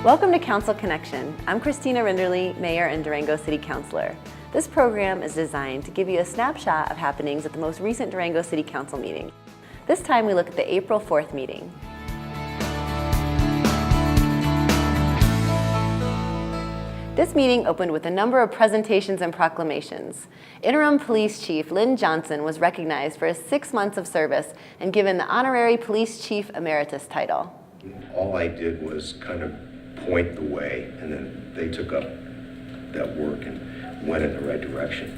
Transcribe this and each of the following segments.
Welcome to Council Connection. I'm Christina Rinderly, Mayor and Durango City Councilor. This program is designed to give you a snapshot of happenings at the most recent Durango City Council meeting. This time we look at the April 4th meeting. This meeting opened with a number of presentations and proclamations. Interim Police Chief Lynn Johnson was recognized for his 6 months of service and given the Honorary Police Chief Emeritus title. All I did was kind of point the way, and then they took up that work and went in the right direction.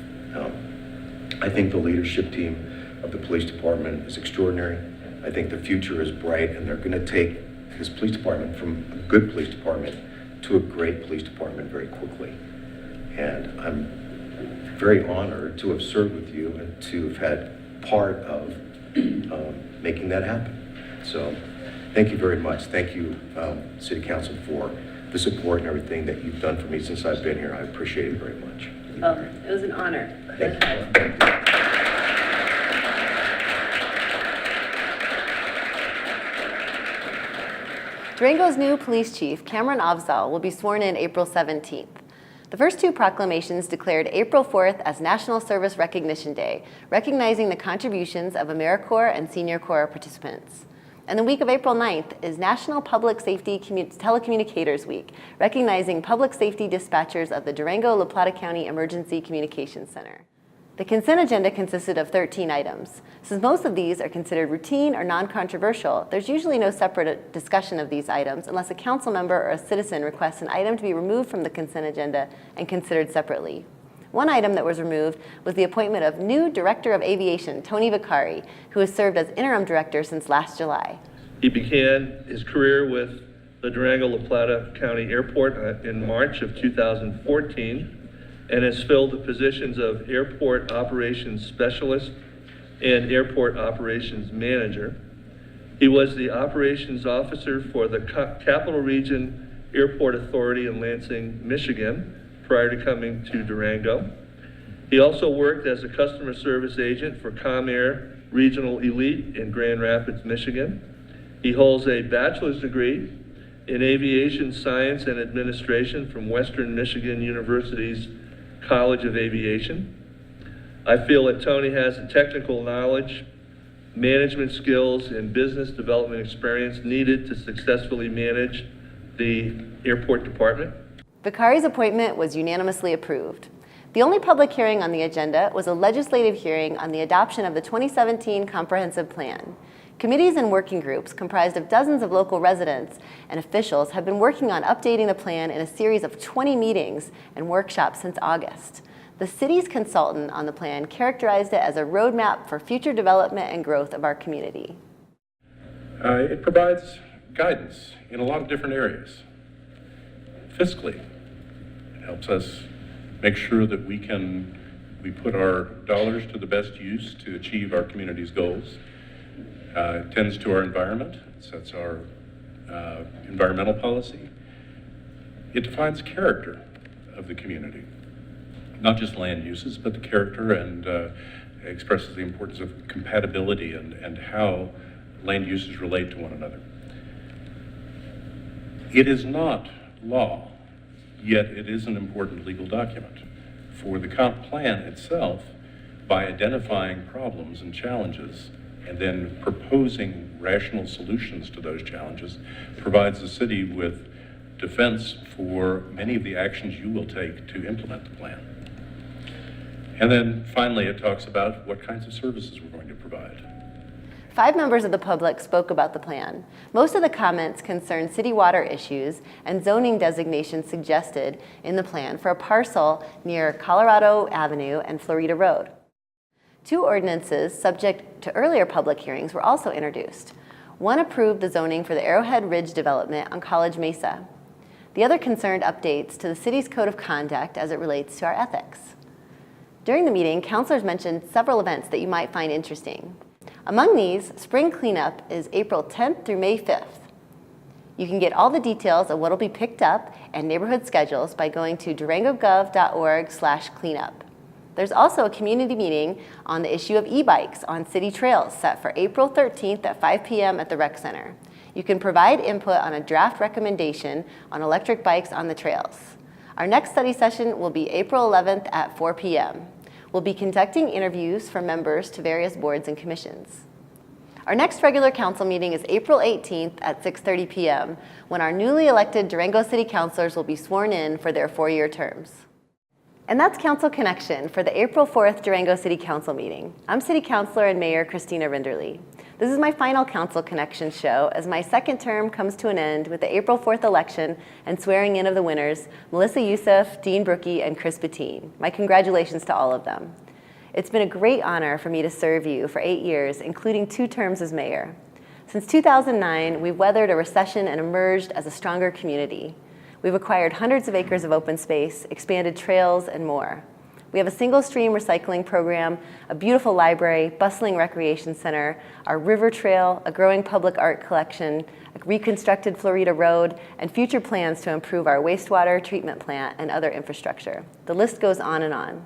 I think the leadership team of the police department is extraordinary. I think the future is bright, and they're going to take this police department from a good police department to a great police department very quickly. And I'm very honored to have served with you and to have had part of making that happen. So thank you very much. Thank you, City Council, for the support and everything that you've done for me since I've been here. I appreciate it very much. Oh, it was an honor. Thank you. Durango's new police chief, Cameron Afzal, will be sworn in April 17th. The first two proclamations declared April 4th as National Service Recognition Day, recognizing the contributions of AmeriCorps and Senior Corps participants. And the week of April 9th is National Public Safety Telecommunicators Week, recognizing public safety dispatchers of the Durango-La Plata County Emergency Communications Center. The consent agenda consisted of 13 items. Since most of these are considered routine or non-controversial, there's usually no separate discussion of these items unless a council member or a citizen requests an item to be removed from the consent agenda and considered separately. One item that was removed was the appointment of new Director of Aviation, Tony Vicari, who has served as interim director since last July. He began his career with the Durango-La Plata County Airport in March of 2014 and has filled the positions of Airport Operations Specialist and Airport Operations Manager. He was the Operations Officer for the Capital Region Airport Authority in Lansing, Michigan, prior to coming to Durango. He also worked as a customer service agent for ComAir Regional Elite in Grand Rapids, Michigan. He holds a bachelor's degree in Aviation Science and Administration from Western Michigan University's College of Aviation. I feel that Tony has the technical knowledge, management skills, and business development experience needed to successfully manage the airport department. Vicari's appointment was unanimously approved. The only public hearing on the agenda was a legislative hearing on the adoption of the 2017 Comprehensive Plan. Committees and working groups comprised of dozens of local residents and officials have been working on updating the plan in a series of 20 meetings and workshops since August. The city's consultant on the plan characterized it as a roadmap for future development and growth of our community. It provides guidance in a lot of different areas. Fiscally, it helps us make sure that we put our dollars to the best use to achieve our community's goals. It tends to our environment, it sets our environmental policy. It defines character of the community, not just land uses, but the character, and expresses the importance of compatibility and how land uses relate to one another. It is not law, yet it is an important legal document. For the comp plan itself, by identifying problems and challenges and then proposing rational solutions to those challenges, provides the city with defense for many of the actions you will take to implement the plan. And then finally, it talks about what kinds of services we're going to provide. 5 members of the public spoke about the plan. Most of the comments concerned city water issues and zoning designations suggested in the plan for a parcel near Colorado Avenue and Florida Road. 2 ordinances subject to earlier public hearings were also introduced. One approved the zoning for the Arrowhead Ridge development on College Mesa. The other concerned updates to the city's code of conduct as it relates to our ethics. During the meeting, councilors mentioned several events that you might find interesting. Among these, spring cleanup is April 10th through May 5th. You can get all the details of what will be picked up and neighborhood schedules by going to durangogov.org/cleanup. There's also a community meeting on the issue of e-bikes on city trails set for April 13th at 5 p.m. at the Rec Center. You can provide input on a draft recommendation on electric bikes on the trails. Our next study session will be April 11th at 4 p.m. We'll be conducting interviews for members to various boards and commissions. Our next regular council meeting is April 18th at 6:30 p.m. when our newly elected Durango City Councilors will be sworn in for their 4-year terms. And that's Council Connection for the April 4th Durango City Council meeting. I'm City Councilor and Mayor Christina Rinderly. This is my final Council Connection show as my second term comes to an end with the April 4th election and swearing in of the winners, Melissa Youssef, Dean Brookie, and Chris Bettine. My congratulations to all of them. It's been a great honor for me to serve you for 8 years, including 2 terms as mayor. Since 2009, we've weathered a recession and emerged as a stronger community. We've acquired hundreds of acres of open space, expanded trails, and more. We have a single stream recycling program, a beautiful library, bustling recreation center, our river trail, a growing public art collection, a reconstructed Florida Road, and future plans to improve our wastewater treatment plant and other infrastructure. The list goes on and on.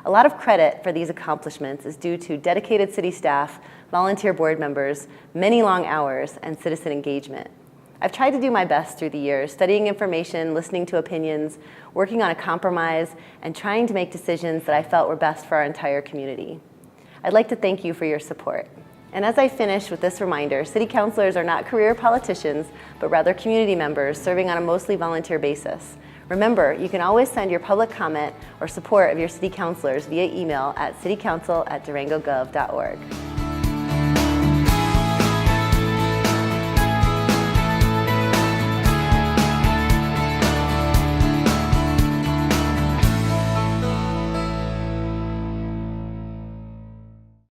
A lot of credit for these accomplishments is due to dedicated city staff, volunteer board members, many long hours, and citizen engagement. I've tried to do my best through the years, studying information, listening to opinions, working on a compromise, and trying to make decisions that I felt were best for our entire community. I'd like to thank you for your support. And as I finish with this reminder, city councilors are not career politicians, but rather community members serving on a mostly volunteer basis. Remember, you can always send your public comment or support of your city councilors via email at citycouncil@durangogov.org.